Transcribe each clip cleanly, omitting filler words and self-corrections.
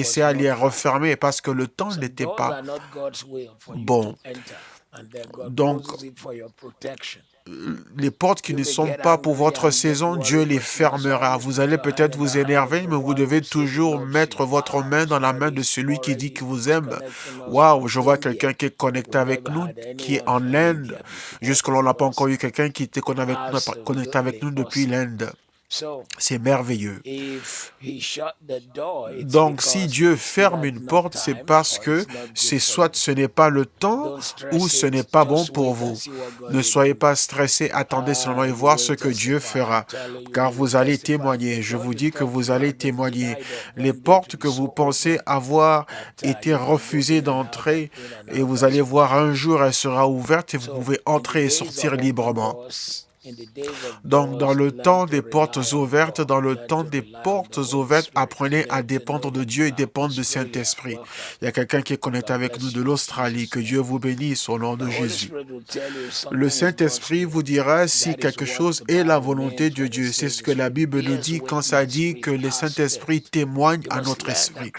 was essaie à not les right. refermer parce que le temps Some n'était doors pas are not God's will for you to bon. enter. Donc, les portes qui ne sont pas pour votre saison, Dieu les fermera. Vous allez peut-être vous énerver, mais vous devez toujours mettre votre main dans la main de celui qui dit qu'il vous aime. Waouh, je vois quelqu'un qui est connecté avec nous, qui est en Inde. Jusque-là, on n'a pas encore eu quelqu'un qui était connecté avec nous depuis l'Inde. C'est merveilleux. Donc, si Dieu ferme une porte, c'est parce que c'est soit ce n'est pas le temps ou ce n'est pas bon pour vous. Ne soyez pas stressés, attendez seulement et voir ce que Dieu fera, car vous allez témoigner. Je vous dis que vous allez témoigner. Les portes que vous pensez avoir été refusées d'entrer, et vous allez voir un jour, elle sera ouverte et vous pouvez entrer et sortir librement. Donc, dans le temps des portes ouvertes, apprenez à dépendre de Dieu et dépendre du Saint-Esprit. Il y a quelqu'un qui est connecté avec nous de l'Australie. Que Dieu vous bénisse au nom de Jésus. Le Saint-Esprit vous dira si quelque chose est la volonté de Dieu. C'est ce que la Bible nous dit quand ça dit que le Saint-Esprit témoigne à notre esprit.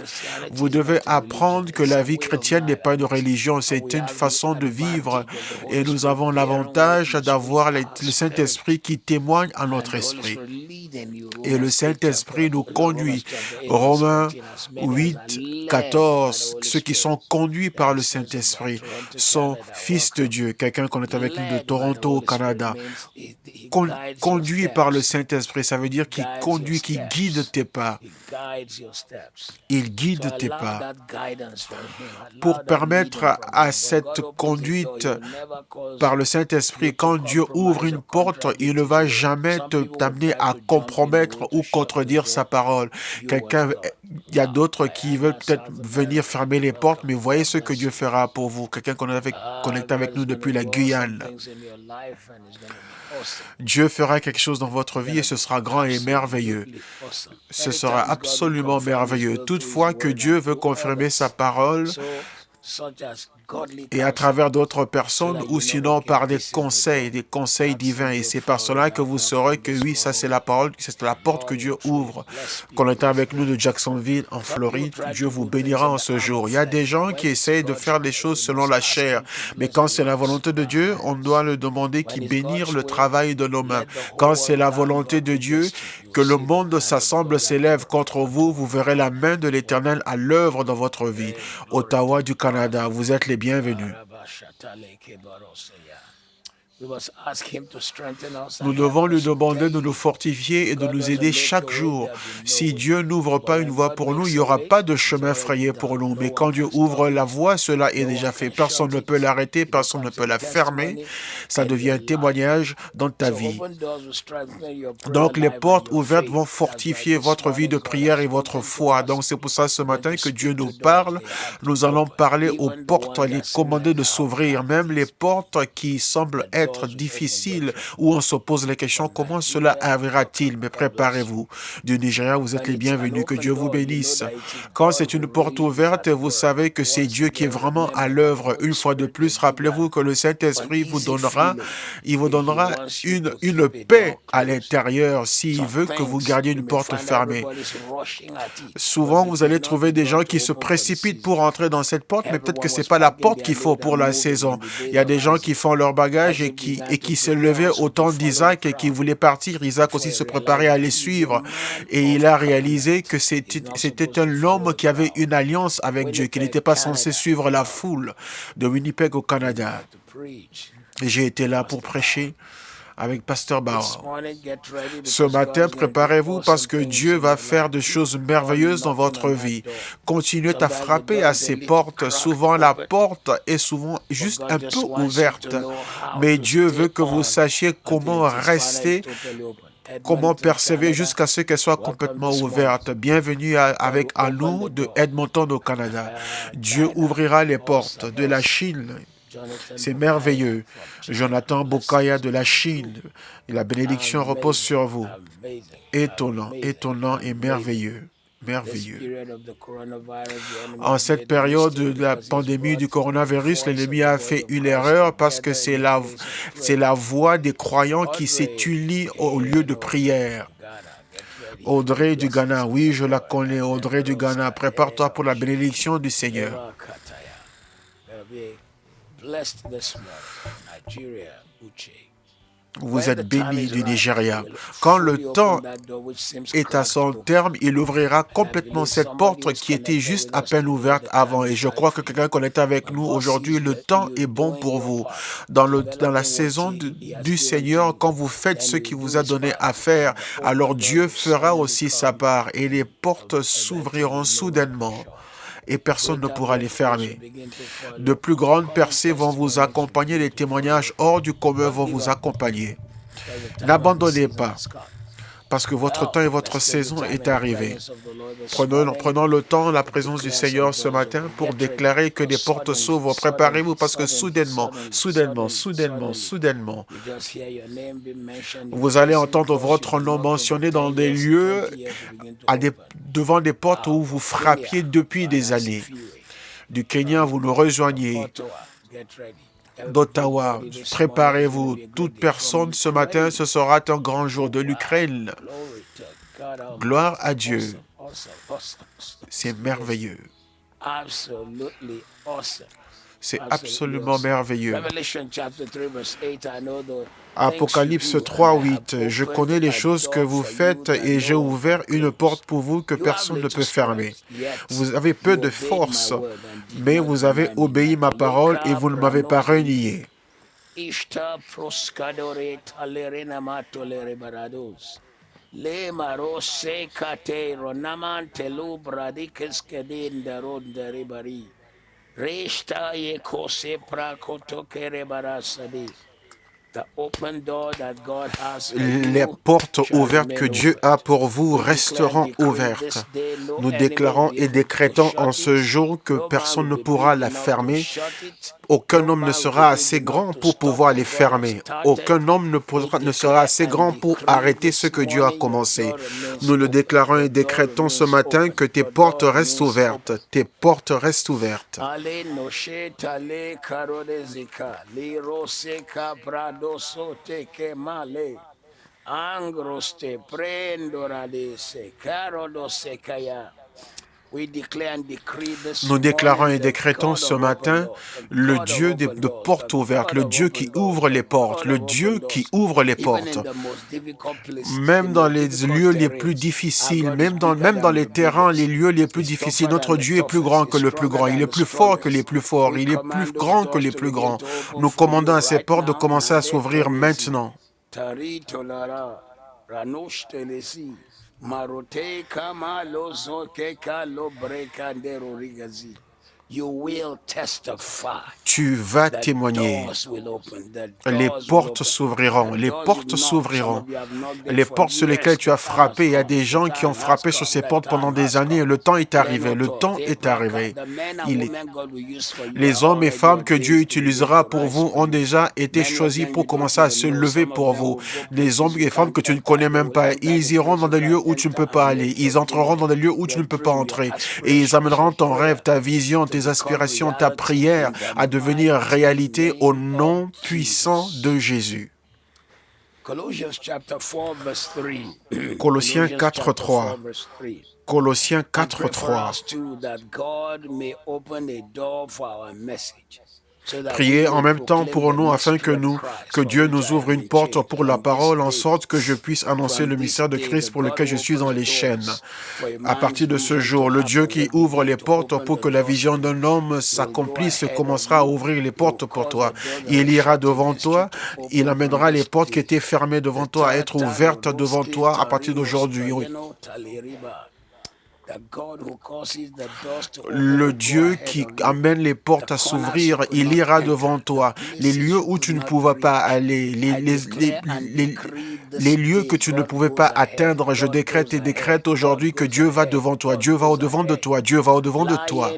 Vous devez apprendre que la vie chrétienne n'est pas une religion, c'est une façon de vivre. Et nous avons l'avantage d'avoir le Saint-Esprit qui témoigne à notre esprit. Et le Saint-Esprit nous conduit. Romains 8, 14, ceux qui sont conduits par le Saint-Esprit sont fils de Dieu. Quelqu'un qu'on est avec nous de Toronto, au Canada. Conduit par le Saint-Esprit, ça veut dire qu'il conduit, qu'il guide tes pas. Il guide tes pas. Pour permettre à cette conduite par le Saint-Esprit, quand Dieu ouvre une porte, il ne va jamais t'amener à compromettre ou contredire sa parole. Il y a d'autres qui veulent peut-être venir fermer les portes, mais voyez ce que Dieu fera pour vous. Quelqu'un qu'on est connecté avec nous depuis la Guyane. Dieu fera quelque chose dans votre vie et ce sera grand et merveilleux. Ce sera absolument merveilleux. Toutefois que Dieu veut confirmer sa parole, et à travers d'autres personnes, ou sinon par des conseils divins. Et c'est par cela que vous saurez que oui, ça c'est la parole, c'est la porte que Dieu ouvre. Quand on est avec nous de Jacksonville, en Floride, Dieu vous bénira en ce jour. Il y a des gens qui essayent de faire des choses selon la chair, mais quand c'est la volonté de Dieu, on doit le demander qu'il bénisse le travail de nos mains. Quand c'est la volonté de Dieu, que le monde s'assemble, s'élève contre vous, vous verrez la main de l'Éternel à l'œuvre dans votre vie. Ottawa du Canada, vous êtes les bienvenus. Nous devons lui demander de nous fortifier et de nous aider chaque jour. Si Dieu n'ouvre pas une voie pour nous, il n'y aura pas de chemin frayé pour nous. Mais quand Dieu ouvre la voie, cela est déjà fait. Personne ne peut l'arrêter, personne ne peut la fermer. Ça devient un témoignage dans ta vie. Donc les portes ouvertes vont fortifier votre vie de prière et votre foi. Donc c'est pour ça ce matin que Dieu nous parle. Nous allons parler aux portes, les commander de s'ouvrir. Même les portes qui semblent être difficile, où on se pose la question, comment cela arrivera-t-il? Mais préparez-vous. Du Nigeria, vous êtes les bienvenus, que Dieu vous bénisse. Quand c'est une porte ouverte, vous savez que c'est Dieu qui est vraiment à l'œuvre. Une fois de plus, rappelez-vous que le Saint-Esprit vous donnera une paix à l'intérieur s'il veut que vous gardiez une porte fermée. Souvent, vous allez trouver des gens qui se précipitent pour entrer dans cette porte, mais peut-être que c'est pas la porte qu'il faut pour la saison. Il y a des gens qui font leur bagage et qui se levaient au temps d'Isaac et qui voulaient partir. Isaac aussi se préparait à les suivre. Et il a réalisé que c'était un homme qui avait une alliance avec Dieu, qui n'était pas censé suivre la foule de Winnipeg au Canada. Et j'ai été là pour prêcher avec Pasteur Bauer. Ce matin, préparez-vous parce que Dieu va faire des choses merveilleuses dans votre vie. Continuez à frapper à ces portes. Souvent, la porte est souvent juste un peu ouverte. Mais Dieu veut que vous sachiez comment rester, comment persévérer jusqu'à ce qu'elle soit complètement ouverte. Bienvenue avec nous de Edmonton au Canada. Dieu ouvrira les portes de la Chine. C'est merveilleux. Jonathan Bokaya de la Chine. Et la bénédiction repose sur vous. Étonnant, étonnant et merveilleux. Merveilleux. En cette période de la pandémie du coronavirus, l'ennemi a fait une erreur parce que c'est la voix des croyants qui s'est unie au lieu de prière. Audrey du Ghana, oui, je la connais. Audrey du Ghana, prépare-toi pour la bénédiction du Seigneur. Vous êtes bénis du Nigeria. Quand le temps est à son terme, il ouvrira complètement cette porte qui était juste à peine ouverte avant. Et je crois que quelqu'un connecte avec nous aujourd'hui, le temps est bon pour vous. Dans la saison du Seigneur, quand vous faites ce qu'il vous a donné à faire, alors Dieu fera aussi sa part et les portes s'ouvriront soudainement. Et personne ne pourra les fermer. De plus grandes percées vont vous accompagner, les témoignages hors du commun vont vous accompagner. N'abandonnez pas, parce que votre temps et votre saison est arrivé. Prenons le temps, la présence du Seigneur ce matin pour déclarer que les portes s'ouvrent. Préparez-vous parce que soudainement, vous allez entendre votre nom mentionné dans des lieux, devant des portes où vous frappiez depuis des années. Du Kenya, vous nous rejoignez. D'Ottawa, préparez-vous. Toute personne ce matin, ce sera un grand jour. De l'Ukraine. Gloire à Dieu. C'est merveilleux. C'est absolument merveilleux. Apocalypse 3, 8. Je connais les choses que vous faites et j'ai ouvert une porte pour vous que personne ne peut fermer. Vous avez peu de force, mais vous avez obéi ma parole et vous ne m'avez pas renié. Les portes ouvertes que Dieu a pour vous resteront ouvertes. Nous déclarons et décrétons en ce jour que personne ne pourra la fermer. Aucun homme ne sera assez grand pour pouvoir les fermer. Aucun homme ne sera assez grand pour arrêter ce que Dieu a commencé. Nous le déclarons et décrétons ce matin que tes portes restent ouvertes. Tes portes restent ouvertes. Nous déclarons et décrétons ce matin le Dieu de portes ouvertes, le Dieu qui ouvre les portes, le Dieu qui ouvre les portes. Même dans les lieux les plus difficiles, même dans les terrains, les lieux les plus difficiles, notre Dieu est plus grand que le plus grand, il est plus fort que les plus forts, il est plus grand que les plus grands. Nous commandons à ces portes de commencer à s'ouvrir maintenant. Tu vas témoigner. Les portes s'ouvriront. Les portes s'ouvriront. Les portes sur lesquelles tu as frappé, il y a des gens qui ont frappé sur ces portes pendant des années et le temps est arrivé. Le temps est arrivé. Les hommes et femmes que Dieu utilisera pour vous ont déjà été choisis pour commencer à se lever pour vous. Les hommes et femmes que tu ne connais même pas, ils iront dans des lieux où tu ne peux pas aller. Ils entreront dans des lieux où tu ne peux pas entrer. Et ils amèneront ton rêve, ta vision, tes aspirations, ta prière à devenir réalité au nom puissant de Jésus. Colossiens 4.3. Colossiens 4.3. Priez en même temps pour nous afin que Dieu nous ouvre une porte pour la parole en sorte que je puisse annoncer le mystère de Christ pour lequel je suis dans les chaînes. À partir de ce jour, le Dieu qui ouvre les portes pour que la vision d'un homme s'accomplisse commencera à ouvrir les portes pour toi. Il ira devant toi, il amènera les portes qui étaient fermées devant toi à être ouvertes devant toi à partir d'aujourd'hui. Le Dieu qui amène les portes à s'ouvrir, il ira devant toi. Les lieux où tu ne pouvais pas aller, les lieux que tu ne pouvais pas atteindre, je décrète et décrète aujourd'hui que Dieu va devant toi. Dieu va au-devant de toi. Dieu va au-devant de toi.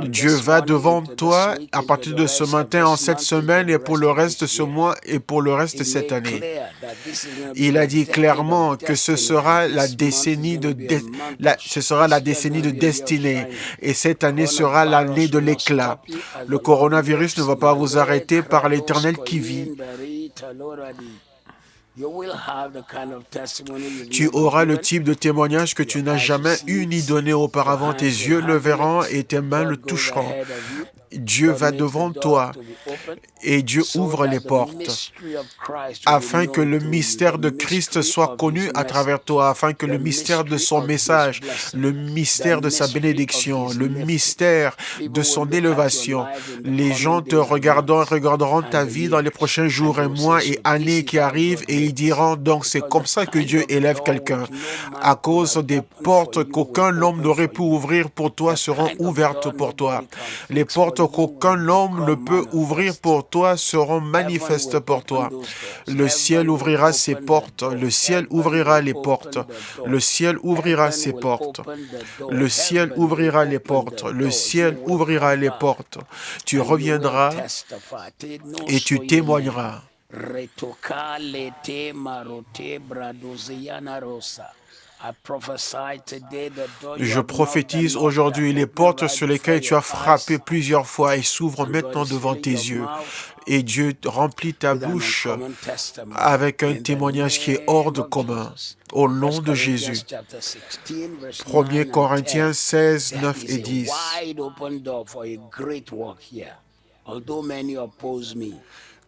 Dieu va devant toi à partir de ce matin, en cette semaine et pour le reste de ce mois et pour le reste de cette année. Il a dit clairement que ce sera la décennie de destinée et cette année sera l'année de l'éclat. Le coronavirus ne va pas vous arrêter par l'Éternel qui vit. Tu auras le type de témoignage que tu n'as jamais eu ni donné auparavant. Tes yeux le verront et tes mains le toucheront. Dieu va devant toi et Dieu ouvre les portes afin que le mystère de Christ soit connu à travers toi, afin que le mystère de son message, le mystère de sa bénédiction, le mystère de son élévation, les gens te regarderont ta vie dans les prochains jours et mois et années qui arrivent et ils diront donc c'est comme ça que Dieu élève quelqu'un. À cause des portes qu'aucun homme n'aurait pu ouvrir pour toi seront ouvertes pour toi. Les portes qu'aucun homme ne peut ouvrir pour toi seront manifestes pour toi. Le ciel ouvrira ses portes, le ciel ouvrira les portes, le ciel ouvrira ses portes, le ciel ouvrira les portes, le ciel ouvrira les portes. Tu reviendras et tu témoigneras. Je prophétise aujourd'hui, les portes sur lesquelles tu as frappé plusieurs fois et s'ouvrent maintenant devant tes yeux. Et Dieu remplit ta bouche avec un témoignage qui est hors de commun. Au nom de Jésus. 1 Corinthiens 16, 9 et 10.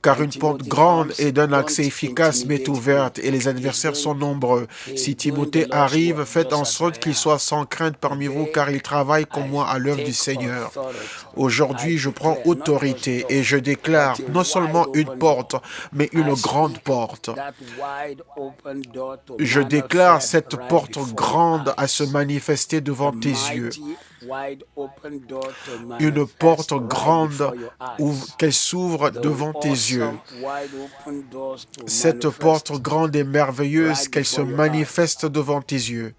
Car une porte grande et d'un accès efficace m'est ouverte, et les adversaires sont nombreux. Si Timothée arrive, faites en sorte qu'il soit sans crainte parmi vous, car il travaille comme moi à l'œuvre du Seigneur. Aujourd'hui, je prends autorité et je déclare non seulement une porte, mais une grande porte. Je déclare cette porte grande à se manifester devant tes yeux. Une porte grande qu'elle s'ouvre devant tes yeux. Cette porte grande et merveilleuse qu'elle se manifeste devant tes yeux.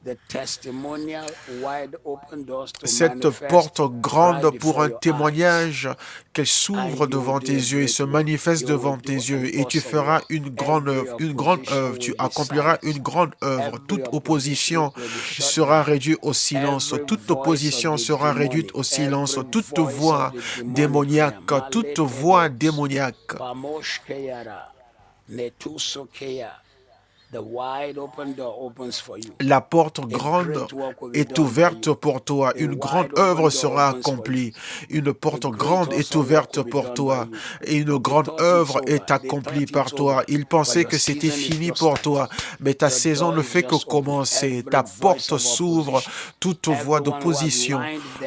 Cette porte grande pour un témoignage qu'elle s'ouvre devant tes yeux et se manifeste devant tes yeux. Et tu feras une grande œuvre, tu accompliras une grande œuvre. Toute opposition sera réduite au silence. Toute opposition sera réduite au silence. Toute voix démoniaque, la porte grande est ouverte pour toi. Une grande œuvre sera accomplie. Une porte grande est ouverte pour toi. Et une grande œuvre est accomplie par toi. Ils pensaient que c'était fini pour toi. Mais ta saison ne fait que commencer. Ta porte s'ouvre. Toute voix d'opposition,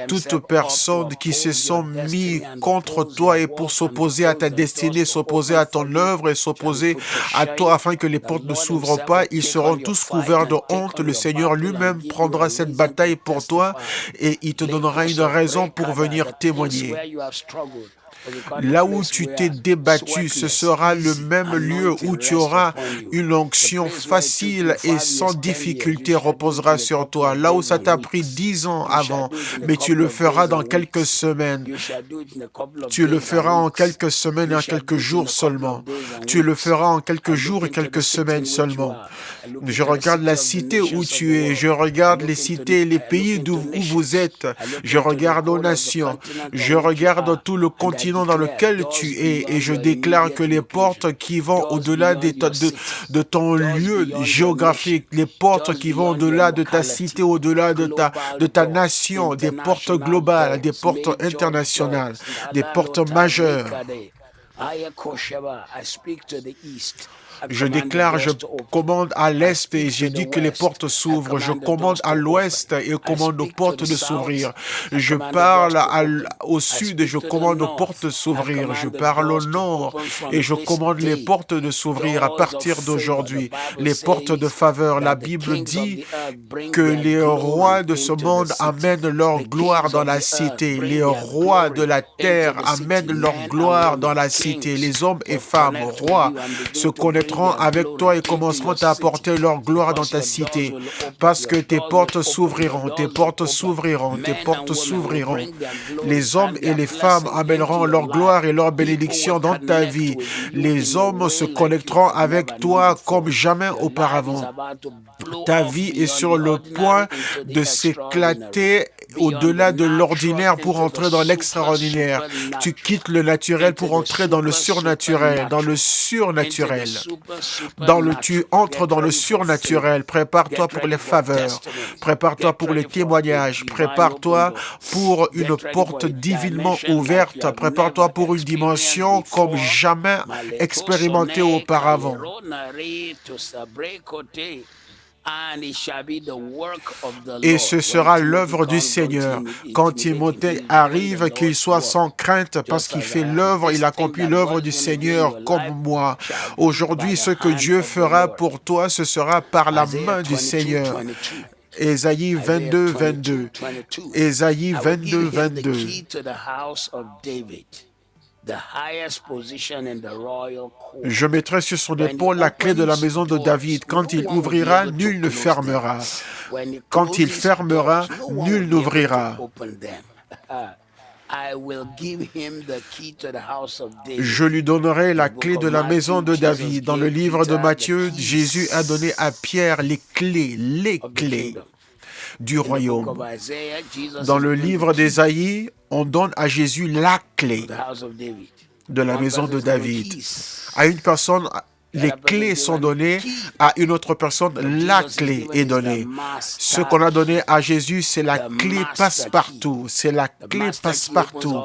toute personne qui se sont mis contre toi et pour s'opposer à ta destinée, s'opposer à ton œuvre et s'opposer à toi afin que les portes ne s'ouvrent pas, ils seront tous couverts de honte. Le Seigneur lui-même prendra cette bataille pour toi et il te donnera une raison pour venir témoigner. Là où tu t'es débattu, ce sera le même lieu où tu auras une onction facile et sans difficulté reposera sur toi. Là où ça t'a pris 10 ans avant, mais tu le feras dans quelques semaines. Tu le feras en quelques semaines et en quelques jours seulement. Tu le feras en quelques jours et quelques semaines seulement. Je regarde la cité où tu es. Je regarde les cités et les pays où vous êtes. Je regarde aux nations. Je regarde tout le continent dans lequel tu es et je déclare que les portes qui vont au-delà de ton lieu géographique, les portes qui vont au-delà de ta cité, au-delà de ta nation, des portes globales, des portes internationales, des portes majeures. Je déclare, je commande à l'est et j'ai dit que les portes s'ouvrent. Je commande à l'ouest et commande aux portes de s'ouvrir. Je parle au sud et je commande aux portes de s'ouvrir. Je parle au nord et je commande les portes de s'ouvrir à partir d'aujourd'hui. Les portes de faveur. La Bible dit que les rois de ce monde amènent leur gloire dans la cité. Les rois de la terre amènent leur gloire dans la cité. Les hommes et femmes, rois, se connecteront avec toi et commenceront à apporter leur gloire dans ta cité. Parce que tes portes s'ouvriront, tes portes s'ouvriront, tes portes s'ouvriront. Les hommes et les femmes amèneront leur gloire et leur bénédiction dans ta vie. Les hommes se connecteront avec toi comme jamais auparavant. Ta vie est sur le point de s'éclater au-delà de l'ordinaire pour entrer dans l'extraordinaire. Tu quittes le naturel pour entrer dans le surnaturel, tu entres dans le surnaturel. Prépare-toi pour les faveurs, prépare-toi pour les témoignages, prépare-toi pour une porte divinement ouverte, prépare-toi pour une dimension comme jamais expérimentée auparavant. Et ce sera l'œuvre du Seigneur. Quand Timothée arrive, qu'il soit sans crainte parce qu'il fait l'œuvre, il accomplit l'œuvre du Seigneur comme moi. Aujourd'hui, ce que Dieu fera pour toi, ce sera par la main du Seigneur. Ésaïe 22, 22. Ésaïe 22, 22. Je mettrai sur son épaule la clé de la maison de David. Quand il ouvrira, nul ne fermera. Quand il fermera, nul n'ouvrira. Je lui donnerai la clé de la maison de David. Dans le livre de Matthieu, Jésus a donné à Pierre les clés du royaume. Dans le livre d'Ésaïe, on donne à Jésus la clé de la maison de David. À une personne, les clés sont données, à une autre personne, la clé est donnée. Ce qu'on a donné à Jésus, c'est la clé passe-partout. C'est la clé passe-partout.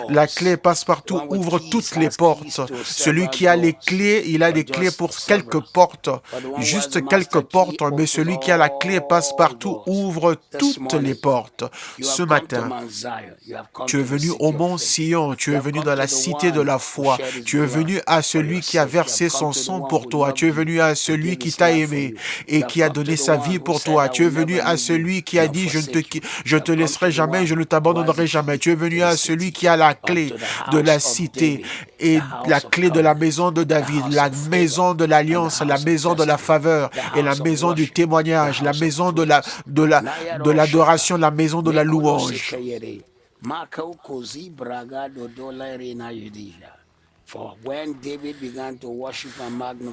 La clé passe-partout ouvre toutes les portes. Celui qui a les clés, il a des clés pour quelques portes, juste quelques portes, mais celui qui a la clé passe-partout ouvre toutes les portes. Ce matin, tu es venu au mont Sion, tu es venu dans la cité de la foi, tu es venu à celui qui a versé son sang pour toi. Tu es venu à celui qui t'a aimé et qui a donné sa vie pour toi. Tu es venu à celui qui a dit je ne te laisserai jamais, je ne t'abandonnerai jamais. Tu es venu à celui qui a la clé de la cité et la clé de la maison de David, la maison de l'alliance, la maison de la faveur et la maison du témoignage, la maison de l'adoration, la maison de la louange.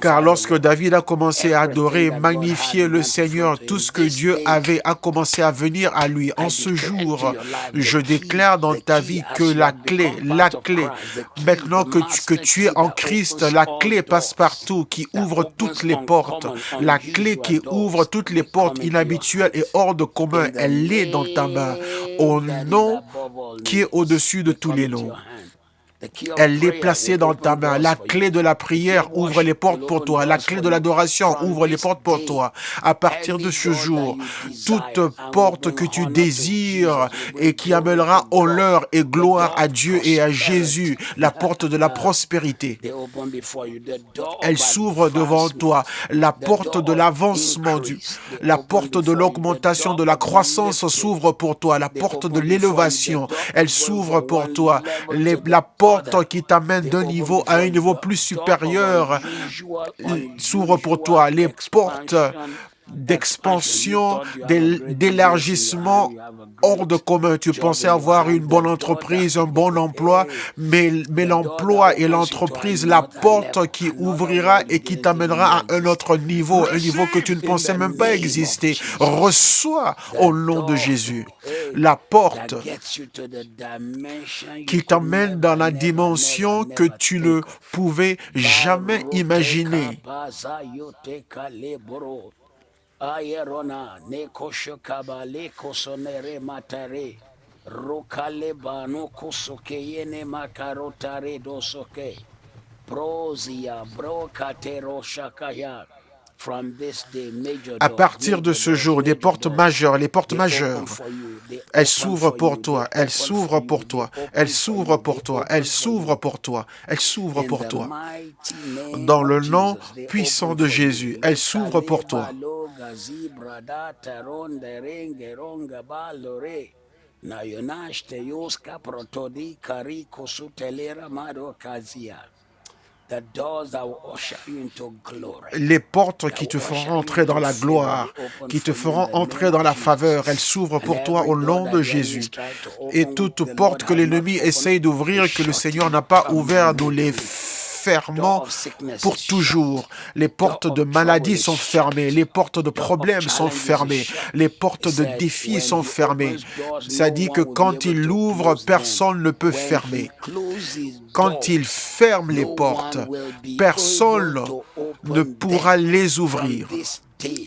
Car lorsque David a commencé à adorer, magnifier le Seigneur, tout ce que Dieu avait a commencé à venir à lui. En ce jour, je déclare dans ta vie que la clé, maintenant que tu es en Christ, la clé passe partout, qui ouvre toutes les portes. La clé qui ouvre toutes les portes inhabituelles et hors de commun, elle est dans ta main, au nom qui est au-dessus de tous les noms. Elle est placée dans ta main. La clé de la prière ouvre les portes pour toi. La clé de l'adoration ouvre les portes pour toi. À partir de ce jour, toute porte que tu désires et qui amènera honneur et gloire à Dieu et à Jésus, la porte de la prospérité, elle s'ouvre devant toi. La porte de l'avancement, la porte de l'augmentation, de la croissance s'ouvre pour toi. La porte de l'élévation, elle s'ouvre pour toi. La porte qui t'amène d'un niveau à un niveau plus supérieur s'ouvre pour toi. Les portes d'expansion, d'élargissement hors de commun. Tu pensais avoir une bonne entreprise, un bon emploi, mais l'emploi et l'entreprise, la porte qui ouvrira et qui t'amènera à un autre niveau, un niveau que tu ne pensais même pas exister. Reçois au nom de Jésus la porte qui t'emmène dans la dimension que tu ne pouvais jamais imaginer. Ayerona nekosho kabale kosonere matare rokale bano kosokeyene makarotare dosoke prozia brokatero shakaya. À partir de ce jour, les portes majeures, elles s'ouvrent pour toi, elles s'ouvrent pour toi, elles s'ouvrent pour toi, elles s'ouvrent pour toi, elles s'ouvrent pour toi. Dans le nom puissant de Jésus, elles s'ouvrent pour toi. Les portes qui te feront entrer dans la gloire, qui te feront entrer dans la faveur, elles s'ouvrent pour toi au nom de Jésus. Et toute porte que l'ennemi essaye d'ouvrir, que le Seigneur n'a pas ouvert, nous les fermant pour toujours. Les portes de maladie sont fermées, les portes de problèmes sont fermées, les portes de défis sont fermées. Ça dit que quand il ouvre, personne ne peut fermer. Quand il ferme les portes, personne ne pourra les ouvrir.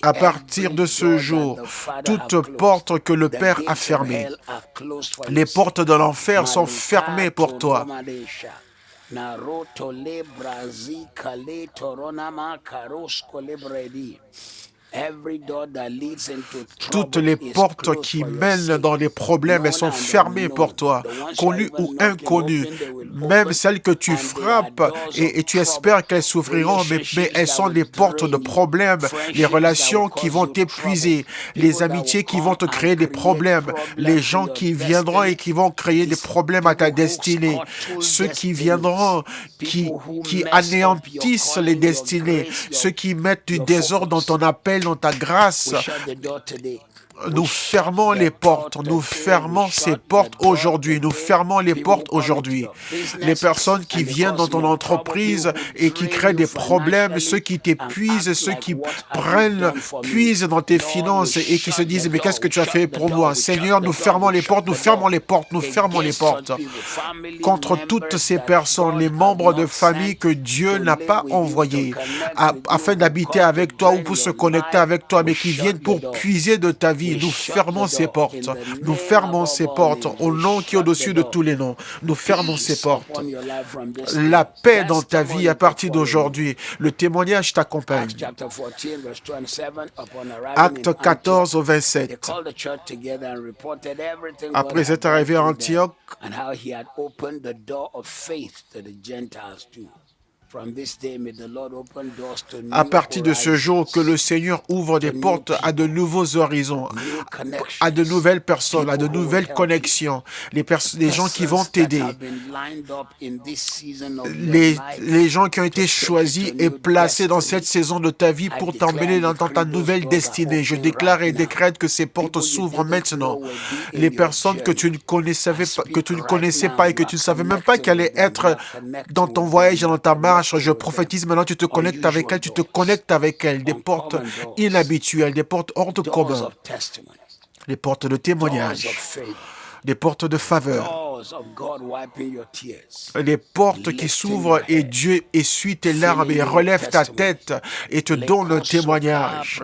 À partir de ce jour, toute porte que le Père a fermée, les portes de l'enfer sont fermées pour toi. Toutes les portes qui mènent dans les problèmes, elles sont fermées pour toi, connues ou inconnues. Même celles que tu frappes et tu espères qu'elles s'ouvriront, mais elles sont des portes de problèmes, les relations qui vont t'épuiser, les amitiés qui vont te créer des problèmes, les gens qui viendront et qui vont créer des problèmes à ta destinée, ceux qui viendront, qui anéantissent les destinées, ceux qui mettent du désordre dans ton appel, dans ta grâce. Nous fermons les portes, nous fermons ces portes aujourd'hui, nous fermons les portes aujourd'hui. Les personnes qui viennent dans ton entreprise et qui créent des problèmes, ceux qui t'épuisent, ceux qui puisent dans tes finances et qui se disent « Mais qu'est-ce que tu as fait pour moi ?» Seigneur, nous fermons les portes, nous fermons les portes, nous fermons les portes. Contre toutes ces personnes, les membres de famille que Dieu n'a pas envoyés afin d'habiter avec toi ou pour se connecter avec toi, mais qui viennent pour puiser de ta vie. Nous fermons ces portes. Nous fermons ces portes au nom qui est au-dessus de tous les noms. Nous fermons ces portes. La paix dans ta vie à partir d'aujourd'hui. Le témoignage t'accompagne. Acte 14 au 27. Après être arrivé à Antioche, à partir de ce jour, que le Seigneur ouvre des portes à de nouveaux horizons, à de nouvelles personnes, à de nouvelles connexions, les gens qui vont t'aider, les gens qui ont été choisis et placés dans cette saison de ta vie pour t'emmener dans ta nouvelle destinée. Je déclare et décrète que ces portes s'ouvrent maintenant. Les personnes que tu ne connaissais pas et que tu ne savais même pas qu'elles allaient être dans ton voyage et dans ta marche, je prophétise maintenant, tu te connectes avec elles, des portes inhabituelles, des portes hors de commun, des portes de témoignage, des portes de faveur, des portes qui s'ouvrent et Dieu essuie tes larmes et relève ta tête et te donne un témoignage.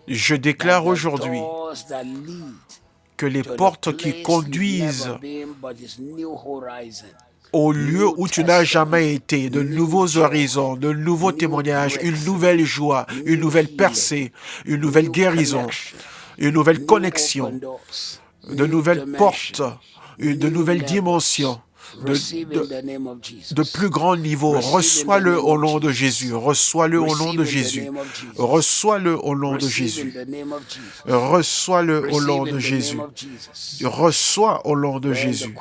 Je déclare aujourd'hui que les portes qui conduisent au lieu où tu n'as jamais été, de nouveaux horizons, de nouveaux témoignages, une nouvelle joie, une nouvelle percée, une nouvelle guérison, une nouvelle connexion, de nouvelles portes, de nouvelles dimensions, de plus grand niveau. Reçois-le au nom de Jésus. Reçois-le au nom de Jésus. Reçois-le au nom de Jésus. Reçois-le au nom de Jésus. Reçois au nom de Jésus.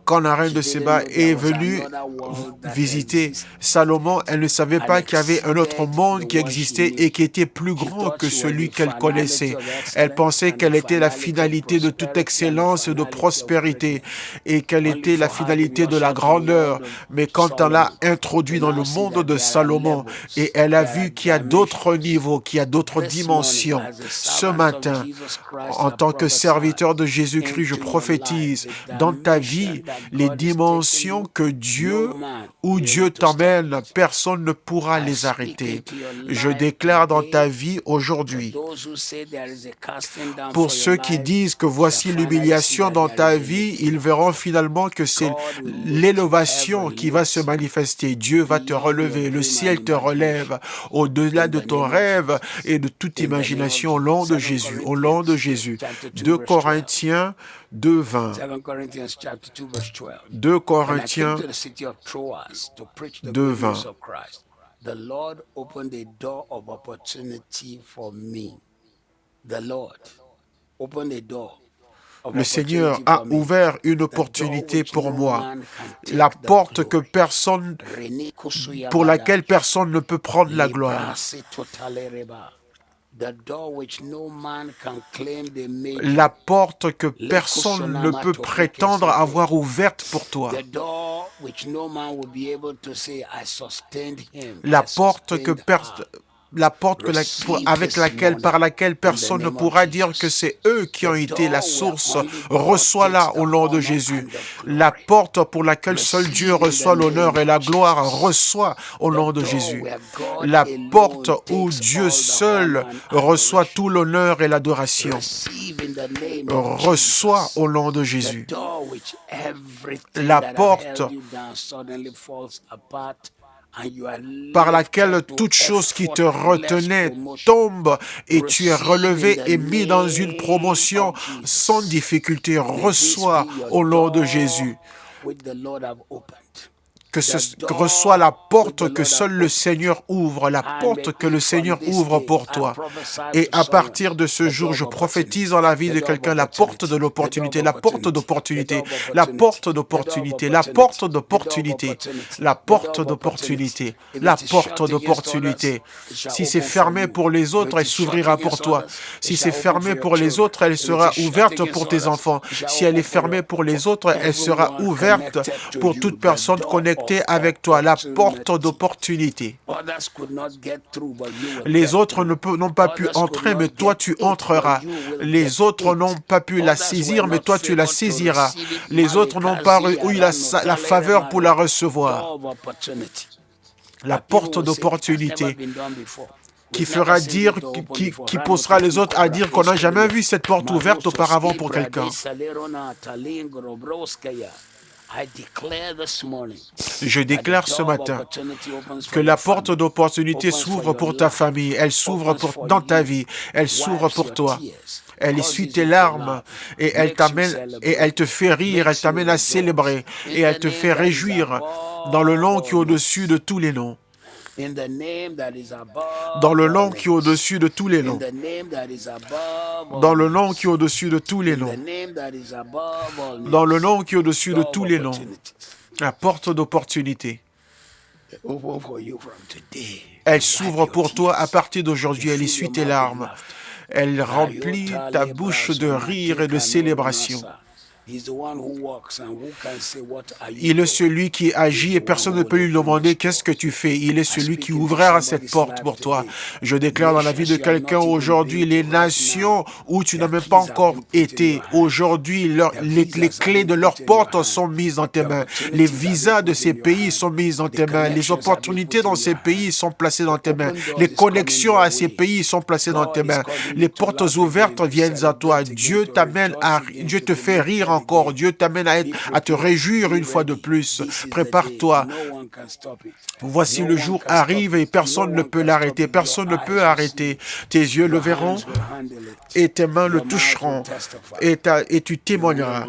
Quand la reine de Séba est venue visiter Salomon, elle ne savait pas qu'il y avait un autre monde qui existait et qui était plus grand que celui qu'elle connaissait. Elle pensait qu'elle était la finalité de toute excellence et de prospérité et qu'elle était la finalité de la grandeur. Mais quand elle l'a introduit dans le monde de Salomon et elle a vu qu'il y a d'autres niveaux, qu'il y a d'autres dimensions, ce matin, en tant que serviteur de Jésus-Christ, je prophétise dans ta vie les dimensions que où Dieu t'emmène, personne ne pourra les arrêter. Je déclare dans ta vie aujourd'hui, pour ceux qui disent que voici l'humiliation dans ta vie, ils verront finalement que c'est l'élévation qui va se manifester. Dieu va te relever, le ciel te relève au-delà de ton rêve et de toute imagination au nom de Jésus, au nom de Jésus. 2 Corinthiens 2, 20. 2 Corinthiens 2, 20. The Lord opened a door of opportunity for me. The Lord opened a door Le Seigneur a ouvert une opportunité pour moi. La porte pour laquelle personne ne peut prendre la gloire. La porte que personne ne peut prétendre avoir ouverte pour toi. La porte par laquelle personne ne pourra dire que c'est eux qui ont été la source. Reçois-la au nom de Jésus. La porte pour laquelle seul Dieu reçoit l'honneur et la gloire, reçois au nom de Jésus. La porte où Dieu seul reçoit tout l'honneur et l'adoration, reçois au nom de Jésus. La porte par laquelle toute chose qui te retenait tombe et tu es relevé et mis dans une promotion sans difficulté. Reçois au nom de Jésus. Reçois la porte que seul le Seigneur ouvre, la porte que le Seigneur ouvre pour toi. Et à partir de ce jour, je prophétise dans la vie de quelqu'un la porte de l'opportunité, la porte d'opportunité, la porte d'opportunité, la porte d'opportunité, la porte d'opportunité, la porte d'opportunité. Si c'est fermé pour les autres, elle s'ouvrira pour toi. Si c'est fermé pour les autres, elle sera ouverte pour tes enfants. Si elle est fermée pour les autres, elle sera ouverte pour toute personne connectée avec toi, la porte d'opportunité. Les autres n'ont pas pu entrer, mais toi tu entreras. Les autres n'ont pas pu la saisir, mais toi tu la saisiras. Les autres n'ont pas eu la faveur pour la recevoir. La porte d'opportunité qui fera dire, qui poussera les autres à dire qu'on n'a jamais vu cette porte ouverte auparavant pour quelqu'un. Je déclare ce matin que la porte d'opportunité s'ouvre pour ta famille, elle s'ouvre dans ta vie, elle s'ouvre pour toi. Elle essuie tes larmes et elle te fait rire, elle t'amène à célébrer et elle te fait réjouir dans le nom qui est au-dessus de tous les noms. Dans le nom qui est au-dessus de tous les noms. Dans le nom qui est au-dessus de tous les noms. Dans le nom qui est au-dessus de tous les noms. La porte d'opportunité. Elle s'ouvre pour toi à partir d'aujourd'hui. Elle essuie tes larmes. Elle remplit ta bouche de rire et de célébration. Il est celui qui agit et personne ne peut lui demander qu'est-ce que tu fais. Il est celui qui ouvrira cette porte pour toi. Je déclare dans la vie de quelqu'un aujourd'hui, les nations où tu n'as même pas encore été, aujourd'hui, les clés de leurs portes sont mises dans tes mains. Les visas de ces pays sont mis dans tes mains. Les opportunités dans ces pays sont placées dans tes mains. Les connexions à ces pays sont placées dans tes mains. Les portes ouvertes viennent à toi. Dieu te fait rire encore. Dieu t'amène à te réjouir une fois de plus. Prépare-toi. Voici le jour arrive et personne ne peut l'arrêter. Personne ne peut arrêter. Tes yeux le verront et tes mains le toucheront et tu témoigneras.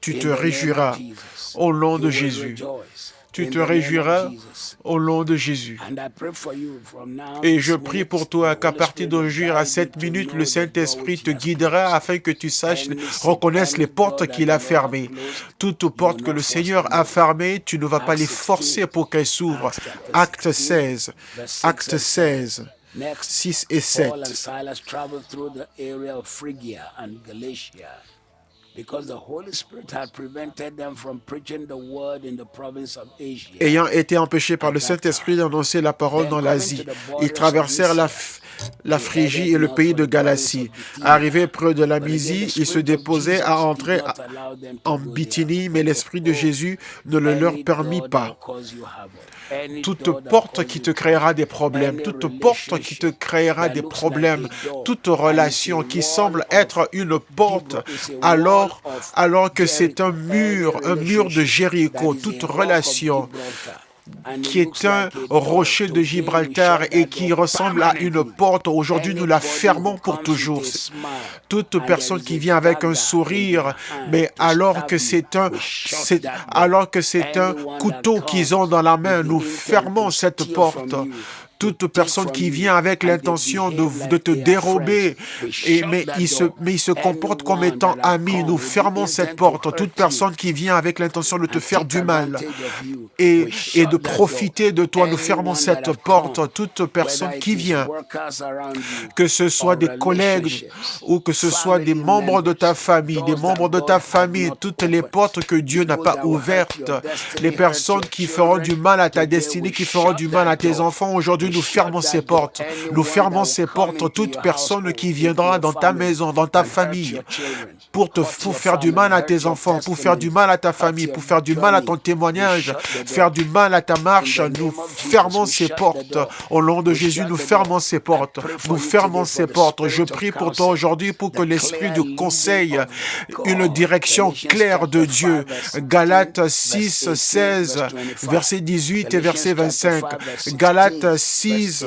Tu te réjouiras au nom de Jésus. Tu te réjouiras au nom de Jésus. Et je prie pour toi qu'à partir d'aujourd'hui, à 7 minutes, le Saint-Esprit te guidera afin que tu saches, reconnaisses les portes qu'il a fermées. Toutes portes que le Seigneur a fermées, tu ne vas pas les forcer pour qu'elles s'ouvrent. Acte 16. Acte 16. 6 et 7. Ayant été empêchés par le Saint-Esprit d'annoncer la parole dans l'Asie, ils traversèrent la Phrygie et le pays de Galatie. Arrivés près de la Mysie, ils se déposaient à entrer en Bithynie, mais l'Esprit de Jésus ne le leur permit pas. Toute porte qui te créera des problèmes, toute porte qui te créera des problèmes, toute relation qui semble être une porte, alors que c'est un mur de Jéricho, toute relation qui est un rocher de Gibraltar et qui ressemble à une porte. Aujourd'hui, nous la fermons pour toujours. Toute personne qui vient avec un sourire, mais alors que c'est un couteau qu'ils ont dans la main, nous fermons cette porte. Toute personne qui vient avec l'intention de te dérober, mais il se comporte comme étant ami, nous fermons cette porte. Toute personne qui vient avec l'intention de te faire du mal et de profiter de toi, nous fermons cette porte. Toute personne qui vient, que ce soit des collègues ou que ce soit des membres de ta famille, toutes les portes que Dieu n'a pas ouvertes, les personnes qui feront du mal à ta destinée, qui feront du mal à tes enfants, aujourd'hui nous fermons ces portes. Nous fermons ces portes. Toute personne qui viendra dans ta maison, dans ta famille, pour faire du mal à tes enfants, pour faire du mal à ta famille, pour faire du mal à ton témoignage, faire du mal à ta marche, nous fermons ces portes. Au nom de Jésus, nous fermons ces portes. Nous fermons ces portes. Je prie pour toi aujourd'hui pour que l'esprit du conseil, une direction claire de Dieu. Galates 6, 16, verset 18 et verset 25. Galates 6,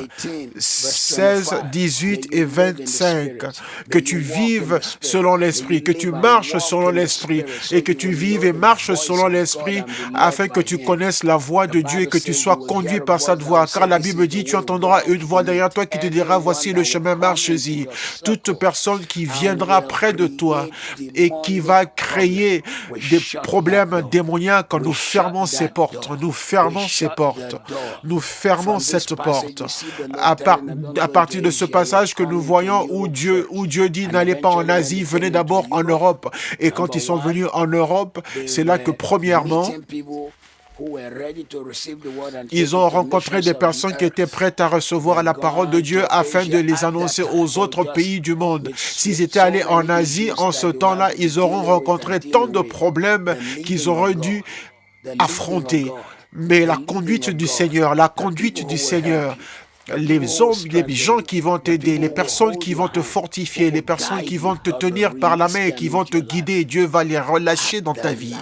16, 18 et 25. Que tu vives selon l'esprit, que tu marches selon l'esprit et que tu vives et marches selon l'esprit afin que tu connaisses la voix de Dieu et que tu sois conduit par cette voix. Car la Bible dit, tu entendras une voix derrière toi qui te dira, voici le chemin, marche-y. Toute personne qui viendra près de toi et qui va créer des problèmes démoniaques, nous fermons ces portes. Nous fermons ces portes. Nous fermons cette porte. À partir de ce passage que nous voyons où Dieu dit, n'allez pas en Asie, venez d'abord en Europe. Et quand ils sont venus en Europe, c'est là que premièrement, ils ont rencontré des personnes qui étaient prêtes à recevoir la parole de Dieu afin de les annoncer aux autres pays du monde. S'ils étaient allés en Asie, en ce temps-là, ils auront rencontré tant de problèmes qu'ils auraient dû affronter. Mais la conduite du Seigneur, les hommes, les gens qui vont t'aider, les personnes qui vont te fortifier, les personnes qui vont te tenir par la main et qui vont te guider, Dieu va les relâcher dans ta vie.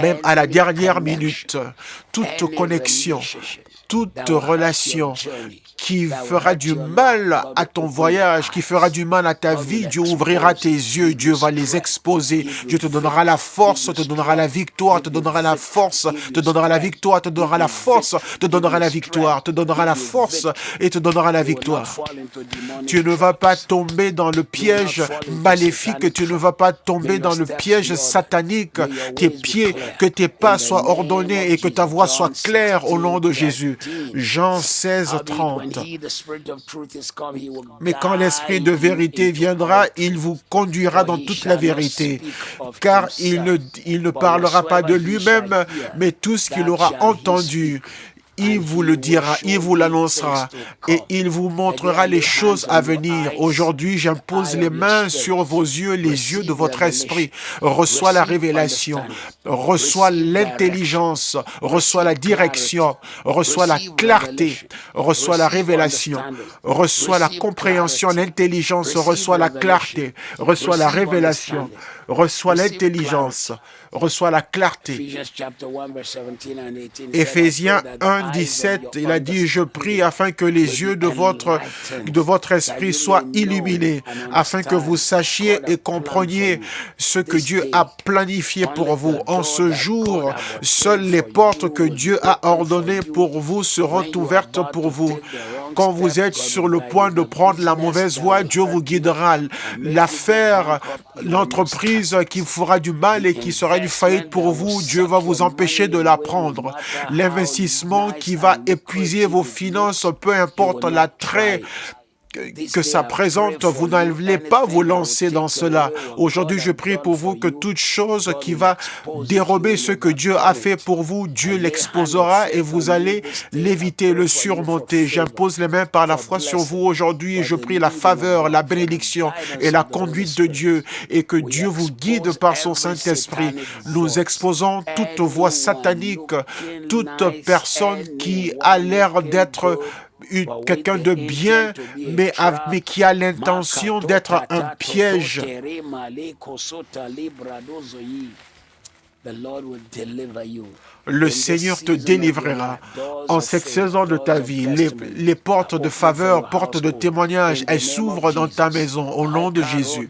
Même à la dernière minute, toute connexion, toute relation qui fera du mal à ton voyage, qui fera du mal à ta vie, Dieu ouvrira tes yeux, Dieu va les exposer, Dieu te donnera la force, te donnera la victoire, te donnera la force, te donnera la victoire, te donnera la force, te donnera la victoire, te donnera la force et te donnera la victoire. Tu ne vas pas tomber dans le piège maléfique, tu ne vas pas tomber dans le piège satanique, que tes pas soient ordonnés et que ta voix soit claire au nom de Jésus. Jean 16, 30. Mais quand l'Esprit de vérité viendra, il vous conduira dans toute la vérité, car il ne parlera pas de lui-même, mais tout ce qu'il aura entendu, il vous le dira, il vous l'annoncera et il vous montrera les choses à venir. Aujourd'hui, j'impose les mains sur vos yeux, les yeux de votre esprit. Reçois la révélation, reçois l'intelligence, reçois la direction, reçois la clarté, reçois la révélation, reçois la compréhension, l'intelligence, reçois la clarté, reçois la révélation, reçois l'intelligence, reçois la clarté. Éphésiens 1, 17, il a dit, je prie afin que les yeux de votre esprit soient illuminés, afin que vous sachiez et compreniez ce que Dieu a planifié pour vous. En ce jour, seules les portes que Dieu a ordonnées pour vous seront ouvertes pour vous. Quand vous êtes sur le point de prendre la mauvaise voie, Dieu vous guidera. L'affaire, l'entreprise qui fera du mal et qui sera une faillite pour vous, Dieu va vous empêcher de la prendre. L'investissement qui va épuiser vos finances, peu importe l'attrait que ça présente, vous n'allez pas vous lancer dans cela. Aujourd'hui, je prie pour vous que toute chose qui va dérober ce que Dieu a fait pour vous, Dieu l'exposera et vous allez l'éviter, le surmonter. J'impose les mains par la foi sur vous aujourd'hui et je prie la faveur, la bénédiction et la conduite de Dieu et que Dieu vous guide par son Saint-Esprit. Nous exposons toute voix satanique, toute personne qui a l'air d'être quelqu'un de bien, mais qui a l'intention d'être un piège. Le Seigneur te délivrera en cette saison de ta vie. Les portes de faveur, portes de témoignage, elles s'ouvrent dans ta maison au nom de Jésus.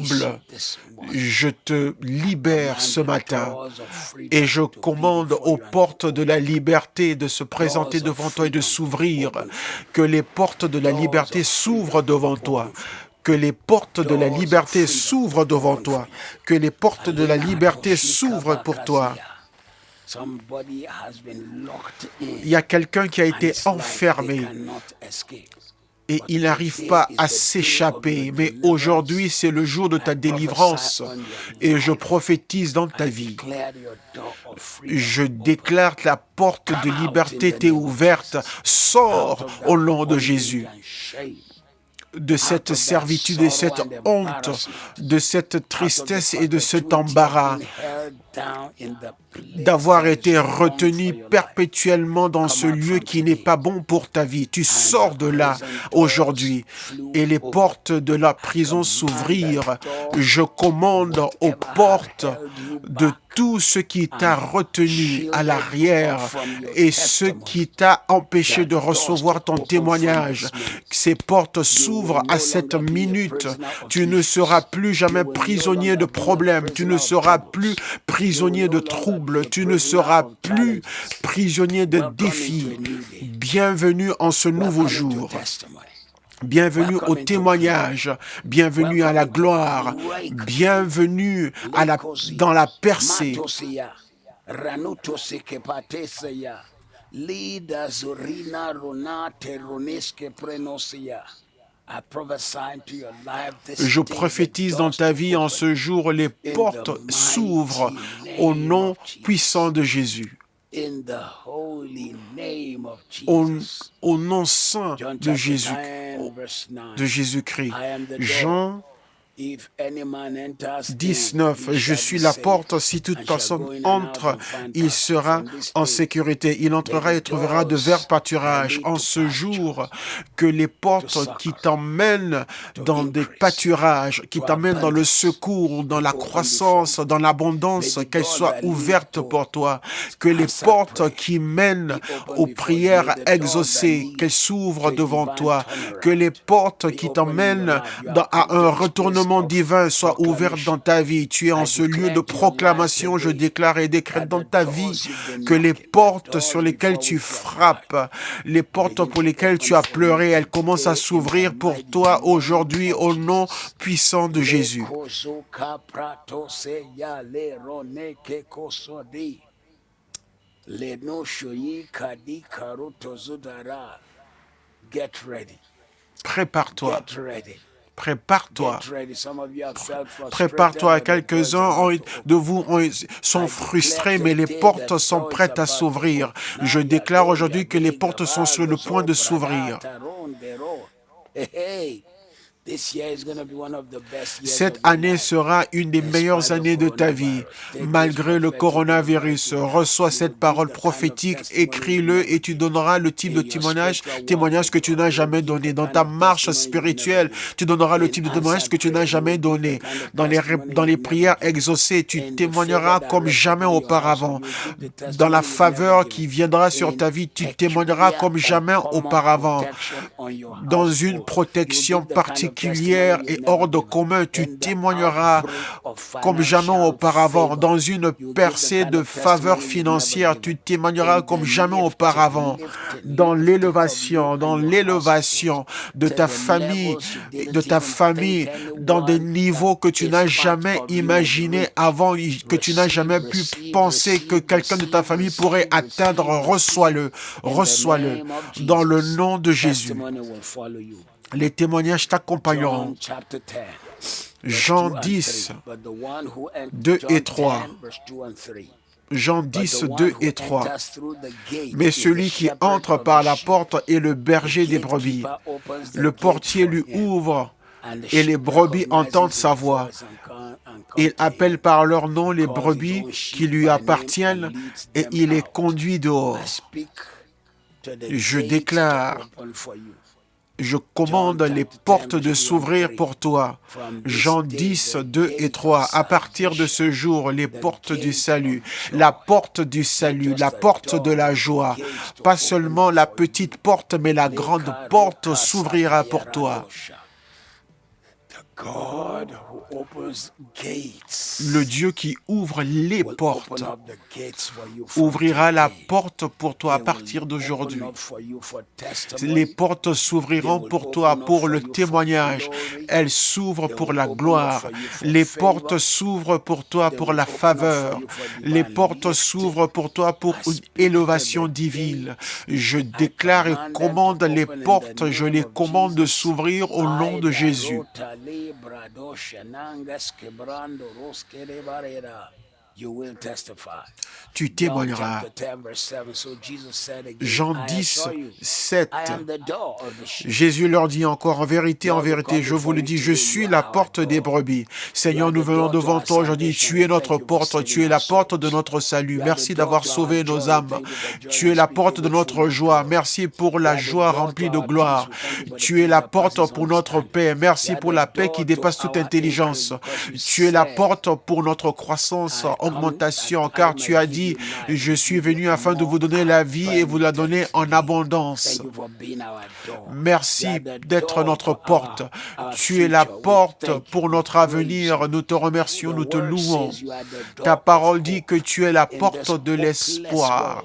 comble. Je te libère ce matin et je commande aux portes de la liberté de se présenter devant toi et de s'ouvrir. Que les portes de la liberté s'ouvrent devant toi. Que les portes de la liberté s'ouvrent devant toi. Que les portes de la liberté s'ouvrent pour toi. Il y a quelqu'un qui a été enfermé et il n'arrive pas à s'échapper. Mais aujourd'hui, c'est le jour de ta délivrance et je prophétise dans ta vie. Je déclare que la porte de liberté t'est ouverte. Sors au nom de Jésus de cette servitude, de cette honte, de cette tristesse et de cet embarras, d'avoir été retenu perpétuellement dans ce lieu qui n'est pas bon pour ta vie. Tu sors de là aujourd'hui et les portes de la prison s'ouvrirent. Je commande aux portes de tout ce qui t'a retenu à l'arrière et ce qui t'a empêché de recevoir ton témoignage. Ces portes s'ouvrent à cette minute. Tu ne seras plus jamais prisonnier de problèmes. Tu ne seras plus prisonnier de troubles. Tu ne seras plus prisonnier de défis. Bienvenue en ce nouveau jour. Bienvenue au témoignage, bienvenue à la gloire, bienvenue dans la percée. Je prophétise dans ta vie en ce jour, les portes s'ouvrent au nom puissant de Jésus. Au nom saint de Jésus-Christ. Jean 19, je suis la porte, si toute personne entre, il sera en sécurité. Il entrera et trouvera de verts pâturages. En ce jour, que les portes qui t'emmènent dans des pâturages, qui t'emmènent dans le secours, dans la croissance, dans l'abondance, qu'elles soient ouvertes pour toi. Que les portes qui mènent aux prières exaucées, qu'elles s'ouvrent devant toi. Que les portes qui t'emmènent à un retournement divin soit ouvert dans ta vie. Tu es en ce lieu de proclamation. Je déclare et décrète dans ta vie que les portes sur lesquelles tu frappes, les portes pour lesquelles tu as pleuré, elles commencent à s'ouvrir pour toi aujourd'hui au nom puissant de Jésus. Prépare-toi. Prépare-toi. Prépare-toi. Quelques-uns de vous sont frustrés, mais les portes sont prêtes à s'ouvrir. Je déclare aujourd'hui que les portes sont sur le point de s'ouvrir. Cette année sera une des meilleures années de ta vie. Malgré le coronavirus, reçois cette parole prophétique, écris-le et tu donneras le type de témoignage que tu n'as jamais donné. Dans ta marche spirituelle, tu donneras le type de témoignage que tu n'as jamais donné. Dans les prières exaucées, tu témoigneras comme jamais auparavant. Dans la faveur qui viendra sur ta vie, tu témoigneras comme jamais auparavant. Dans une protection particulière et hors de commun, tu témoigneras comme jamais auparavant. Dans une percée de faveur financière, tu témoigneras comme jamais auparavant. Dans l'élévation de ta famille, dans des niveaux que tu n'as jamais imaginé avant, que tu n'as jamais pu penser que quelqu'un de ta famille pourrait atteindre. Reçois-le dans le nom de Jésus. Les témoignages t'accompagneront. Jean 10, 2 et 3. Jean 10, 2 et 3. Mais celui qui entre par la porte est le berger des brebis. Le portier lui ouvre et les brebis entendent sa voix. Il appelle par leur nom les brebis qui lui appartiennent et il les conduit dehors. Je déclare, je commande les portes de s'ouvrir pour toi. Jean 10, 2 et 3. À partir de ce jour, les portes du salut, la porte du salut, la porte de la joie. Pas seulement la petite porte, mais la grande porte s'ouvrira pour toi. Le Dieu qui ouvre les portes ouvrira la porte portes pour toi à partir d'aujourd'hui. Les portes s'ouvriront pour toi, pour le témoignage. Elles s'ouvrent pour la gloire. Les portes s'ouvrent pour toi pour la faveur. Les portes s'ouvrent pour toi pour une élévation divine. Je déclare et commande les portes, je les commande de s'ouvrir au nom de Jésus. Tu témoigneras. Jean 10, 7. Jésus leur dit encore, en vérité, je vous le dis, je suis la porte des brebis. Seigneur, nous venons devant toi aujourd'hui. Tu es notre porte, tu es la porte de notre salut. Merci d'avoir sauvé nos âmes. Tu es la porte de notre joie. Merci pour la joie remplie de gloire. Tu es la porte pour notre paix. Merci pour la paix qui dépasse toute intelligence. Tu es la porte pour notre croissance, augmentation, car tu as dit, je suis venu afin de vous donner la vie et vous la donner en abondance. Merci d'être notre porte. Tu es la porte pour notre avenir. Nous te remercions, nous te louons. Ta parole dit que tu es la porte de l'espoir.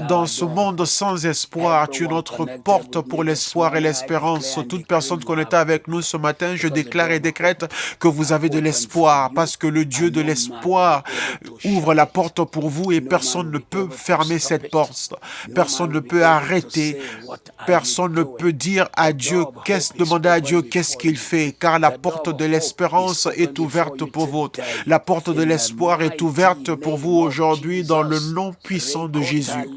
Dans ce monde sans espoir, tu es notre porte pour l'espoir et l'espérance. Toute personne connectée avec nous ce matin, je déclare et décrète que vous avez de l'espoir, parce que le Dieu de l'espoir ouvre la porte pour vous et personne ne peut fermer cette porte. Personne ne peut arrêter. Personne ne peut dire à Dieu, demander à Dieu qu'est-ce qu'il fait, car la porte de l'espérance est ouverte pour vous. La porte de l'espoir est ouverte pour vous aujourd'hui dans le nom puissant de Jésus.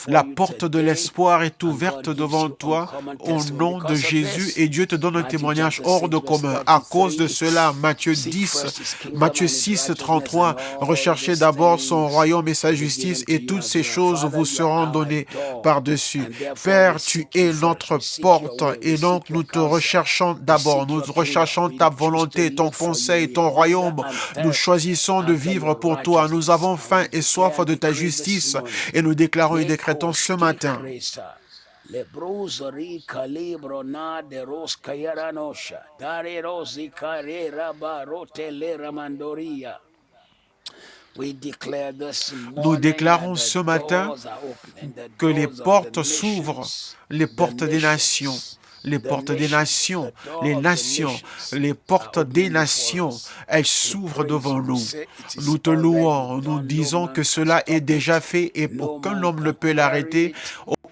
La porte de l'espoir est ouverte devant toi au nom de Jésus et Dieu te donne un témoignage hors de commun. À cause de cela, Matthieu 6, 33, recherchez d'abord son royaume et sa justice et toutes ces choses vous seront données par-dessus. Père, tu es notre porte et donc nous te recherchons d'abord. Nous recherchons ta volonté, ton conseil, ton royaume. Nous choisissons de vivre pour toi. Nous avons faim et soif de ta justice et nous déclarons et décrétons ce matin. Nous déclarons ce matin que les portes s'ouvrent, les portes des nations. Les portes des nations, les nations, les portes des nations, elles s'ouvrent devant nous. Nous te louons, nous disons que cela est déjà fait et aucun homme ne peut l'arrêter.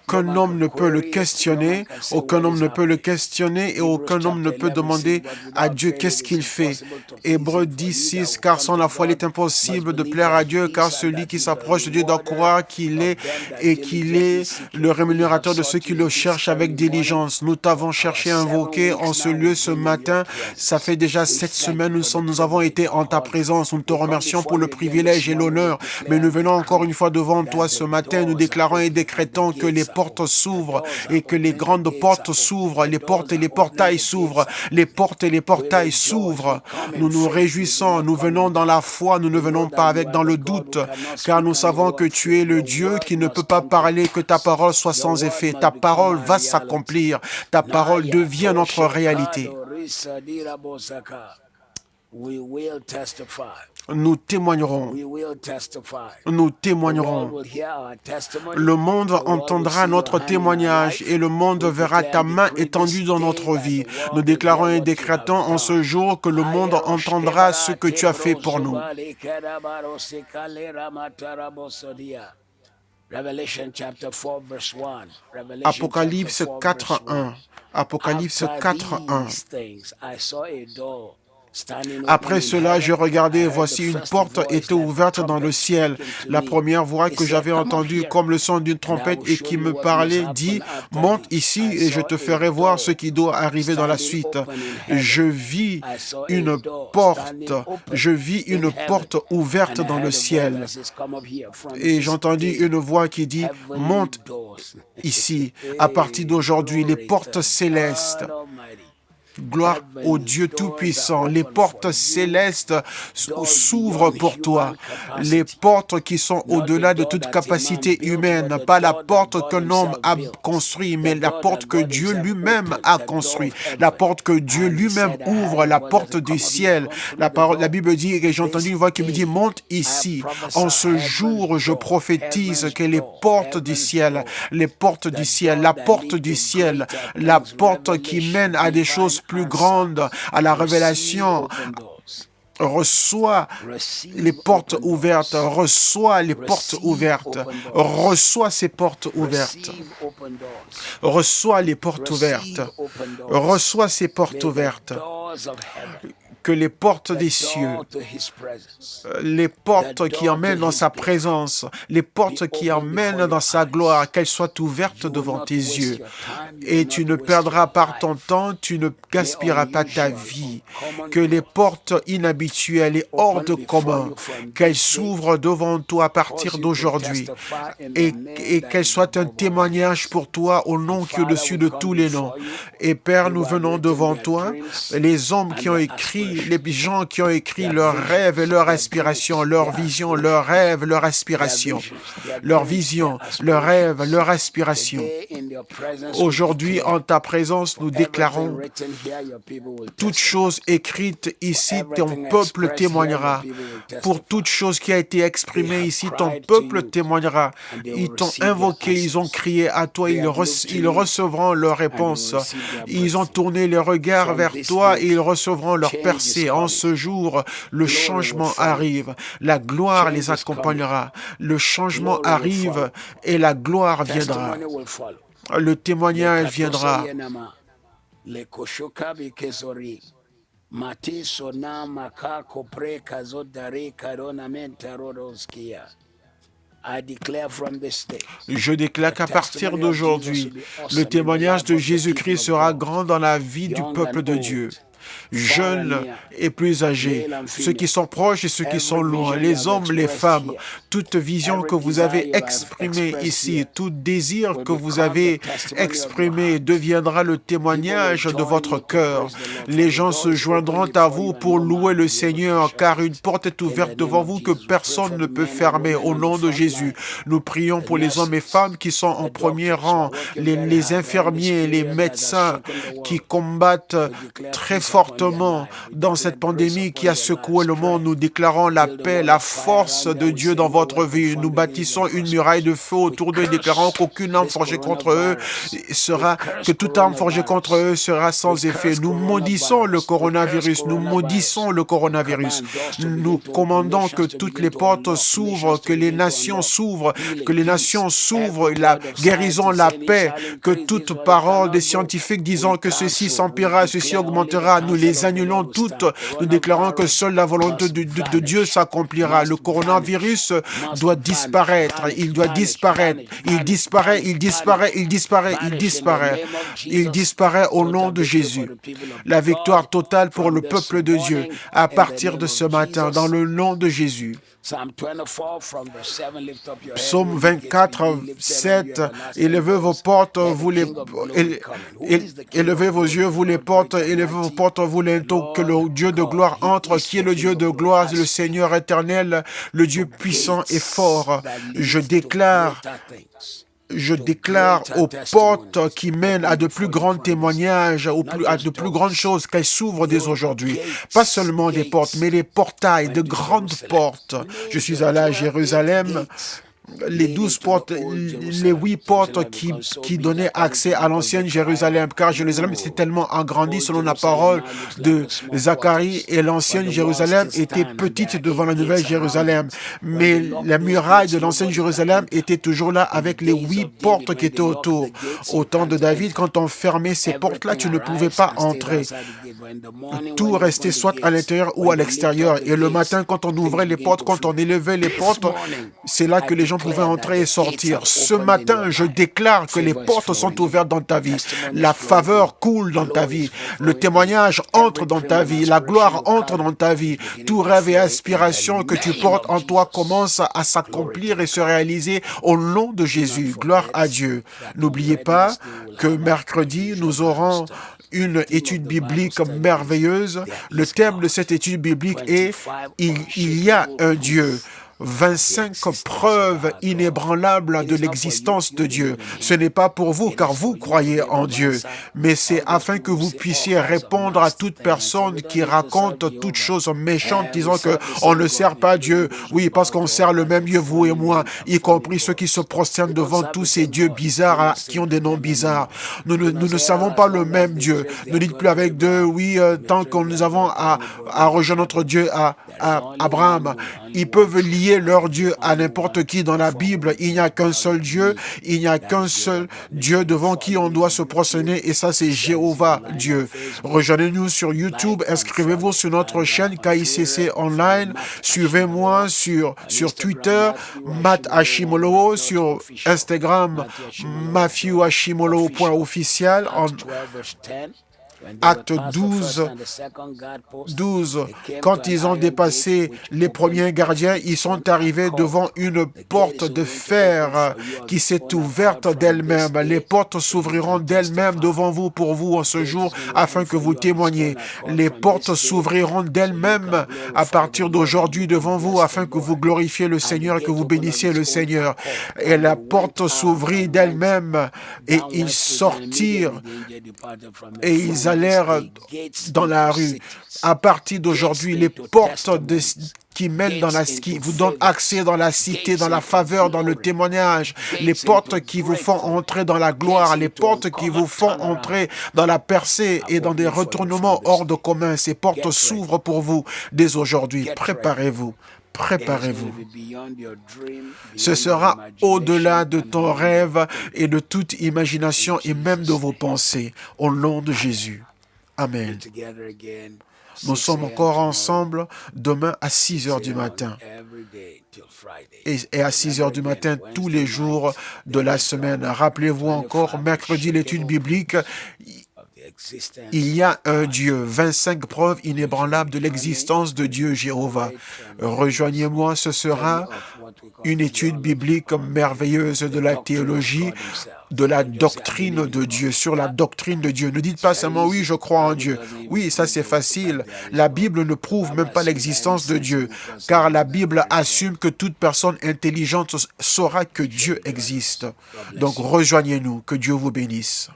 Aucun homme ne peut le questionner, aucun homme ne peut le questionner et aucun homme ne peut demander à Dieu qu'est-ce qu'il fait. Hébreux 10, 6, car sans la foi il est impossible de plaire à Dieu, car celui qui s'approche de Dieu doit croire qu'il est et qu'il est le rémunérateur de ceux qui le cherchent avec diligence. Nous t'avons cherché, invoqué en ce lieu ce matin. Ça fait déjà 7 semaines nous avons été en ta présence. Nous te remercions pour le privilège et l'honneur, mais nous venons encore une fois devant toi ce matin. Nous déclarons et décrétons que les portes s'ouvrent et que les grandes portes s'ouvrent, les portes et les portails s'ouvrent, les portes et les portails s'ouvrent. Nous nous réjouissons, nous venons dans la foi, nous ne venons pas dans le doute, car nous savons que tu es le Dieu qui ne peut pas parler, que ta parole soit sans effet. Ta parole va s'accomplir, ta parole devient notre réalité. Nous témoignerons. Nous témoignerons. Le monde entendra notre témoignage et le monde verra ta main étendue dans notre vie. Nous déclarons et décrétons en ce jour que le monde entendra ce que tu as fait pour nous. Apocalypse 4:1. Apocalypse 4:1. Après cela, je regardais, voici une porte était ouverte dans le ciel. La première voix que j'avais entendue comme le son d'une trompette et qui me parlait dit, monte ici et je te ferai voir ce qui doit arriver dans la suite. Je vis une porte ouverte dans le ciel. Et j'entendis une voix qui dit, monte ici. À partir d'aujourd'hui, les portes célestes Gloire au Dieu Tout-Puissant. Les portes célestes s'ouvrent pour toi. Les portes qui sont au-delà de toute capacité humaine. Pas la porte qu'un homme a construite, mais la porte que Dieu lui-même a construite. La porte que Dieu lui-même ouvre, la porte du ciel. La Bible dit, et j'ai entendu une voix qui me dit, monte ici. En ce jour, je prophétise que les portes du ciel, la porte du ciel, la porte qui mène à des choses plus grandes, à la révélation, reçois les portes ouvertes, reçois les portes ouvertes, reçois ces portes ouvertes, reçois les portes ouvertes, reçois ces portes ouvertes. Que les portes des cieux, les portes qui emmènent dans sa présence, les portes qui emmènent dans sa gloire, qu'elles soient ouvertes devant tes yeux. Et tu ne perdras pas ton temps, tu ne gaspilleras pas ta vie. Que les portes inhabituelles et hors de commun, qu'elles s'ouvrent devant toi à partir d'aujourd'hui et qu'elles soient un témoignage pour toi au nom qui est au-dessus de tous les noms. Et Père, nous venons devant toi, les hommes qui ont écrit, les gens qui ont écrit leurs rêves et leur aspiration, leur vision, leurs rêves, leur aspiration, leur vision, leurs rêves, leur aspiration. Aujourd'hui, en ta présence, nous déclarons toute chose écrite ici, ton peuple témoignera. Pour toute chose qui a été exprimée ici, ton peuple témoignera. Ils t'ont invoqué, ils ont crié à toi, ils recevront leur réponse. Ils ont tourné les regards vers toi et ils recevront leur percée. En ce jour, le changement arrive. La gloire les accompagnera. Le changement arrive et la gloire viendra. Le témoignage viendra. Je déclare qu'à partir d'aujourd'hui, le témoignage de Jésus-Christ sera grand dans la vie du peuple de Dieu. Jeunes et plus âgés, ceux qui sont proches et ceux qui sont loin, les hommes, les femmes, toute vision que vous avez exprimée ici, tout désir que vous avez exprimé deviendra le témoignage de votre cœur. Les gens se joindront à vous pour louer le Seigneur, car une porte est ouverte devant vous que personne ne peut fermer. Au nom de Jésus, nous prions pour les hommes et femmes qui sont en premier rang, les infirmiers, les médecins qui combattent très fortement dans cette pandémie qui a secoué le monde. Nous déclarons la paix, la force de Dieu dans votre vie. Nous bâtissons une muraille de feu autour d'eux, déclarant qu'aucune arme forgée contre eux que toute arme forgée contre eux sera sans effet. Nous maudissons le coronavirus. Nous maudissons le coronavirus. Nous commandons que toutes les portes s'ouvrent, que les nations s'ouvrent, la guérison, la paix, que toute parole des scientifiques disant que ceci s'empirera, ceci augmentera, nous les annulons toutes. Nous déclarons que seule la volonté de Dieu s'accomplira. Le coronavirus doit disparaître. Il doit disparaître. Il disparaît, il disparaît, il disparaît, il disparaît. Il disparaît au nom de Jésus. La victoire totale pour le peuple de Dieu à partir de ce matin, dans le nom de Jésus. Psaume 24, 7, élevez vos portes, élevez vos yeux, vous les portes, élevez vos portes, vous les linteaux, que le Dieu de gloire entre. Qui est le Dieu de gloire? Le Seigneur éternel, le Dieu puissant et fort. Je déclare aux portes qui mènent à de plus grands témoignages, à de plus grandes choses, qu'elles s'ouvrent dès aujourd'hui. Pas seulement des portes, mais les portails, de grandes portes. Je suis allé à Jérusalem. Les 12 portes, les 8 portes qui donnaient accès à l'ancienne Jérusalem, car Jérusalem s'est tellement agrandi selon la parole de Zacharie, et l'ancienne Jérusalem était petite devant la nouvelle Jérusalem. Mais la muraille de l'ancienne Jérusalem était toujours là avec les 8 portes qui étaient autour. Au temps de David, quand on fermait ces portes-là, tu ne pouvais pas entrer. Tout restait soit à l'intérieur ou à l'extérieur. Et le matin, quand on ouvrait les portes, quand on élevait les portes, c'est là que les gens pouvaient entrer et sortir. Ce matin, je déclare que les portes sont ouvertes dans ta vie. La faveur coule dans ta vie. Le témoignage entre dans ta vie. La gloire entre dans ta vie. Tout rêve et aspiration que tu portes en toi commence à s'accomplir et se réaliser au nom de Jésus. Gloire à Dieu. N'oubliez pas que mercredi, nous aurons une étude biblique merveilleuse. Le thème de cette étude biblique est « Il y a un Dieu ». 25 preuves inébranlables de l'existence de Dieu. Ce n'est pas pour vous, car vous croyez en Dieu, mais c'est afin que vous puissiez répondre à toute personne qui raconte toutes choses méchantes, disant que on ne sert pas Dieu. Oui, parce qu'on sert le même Dieu, vous et moi, y compris ceux qui se prosternent devant tous ces dieux bizarres, qui ont des noms bizarres. Nous ne savons pas le même Dieu. Ne dites plus avec d'eux, oui, tant que nous avons à rejoindre notre Dieu, à Abraham. Ils peuvent lier leur Dieu à n'importe qui dans la Bible. Il n'y a qu'un seul Dieu. Il n'y a qu'un seul Dieu devant qui on doit se prosterner, et ça, c'est Jéhovah Dieu. Rejoignez-nous sur YouTube. Inscrivez-vous sur notre chaîne KICC Online. Suivez-moi sur Twitter, Matt Hashimolo, sur Instagram, MatthewHashimolo.officiel. Acte 12, quand ils ont dépassé les premiers gardiens, ils sont arrivés devant une porte de fer qui s'est ouverte d'elle-même. Les portes s'ouvriront d'elles-mêmes devant vous, pour vous, en ce jour, afin que vous témoigniez. Les portes s'ouvriront d'elles-mêmes à partir d'aujourd'hui devant vous, afin que vous glorifiez le Seigneur et que vous bénissiez le Seigneur. Et la porte s'ouvrit d'elle-même, et ils sortirent, et ils allèrent dans la rue. À partir d'aujourd'hui, les portes qui mènent qui vous donnent accès dans la cité, dans la faveur, dans le témoignage, les portes qui vous font entrer dans la gloire, les portes qui vous font entrer dans la percée et dans des retournements hors de commun, ces portes s'ouvrent pour vous dès aujourd'hui. Préparez-vous. Préparez-vous. Ce sera au-delà de ton rêve et de toute imagination et même de vos pensées. Au nom de Jésus. Amen. Nous sommes encore ensemble demain à 6 heures du matin. Et à 6 heures du matin, tous les jours de la semaine. Rappelez-vous encore, mercredi, l'étude biblique. Il y a un Dieu, 25 preuves inébranlables de l'existence de Dieu Jéhovah. Rejoignez-moi, ce sera une étude biblique merveilleuse de la théologie, de la doctrine de Dieu, sur la doctrine de Dieu. Ne dites pas seulement, oui, je crois en Dieu. Oui, ça c'est facile. La Bible ne prouve même pas l'existence de Dieu, car la Bible assume que toute personne intelligente saura que Dieu existe. Donc rejoignez-nous, que Dieu vous bénisse.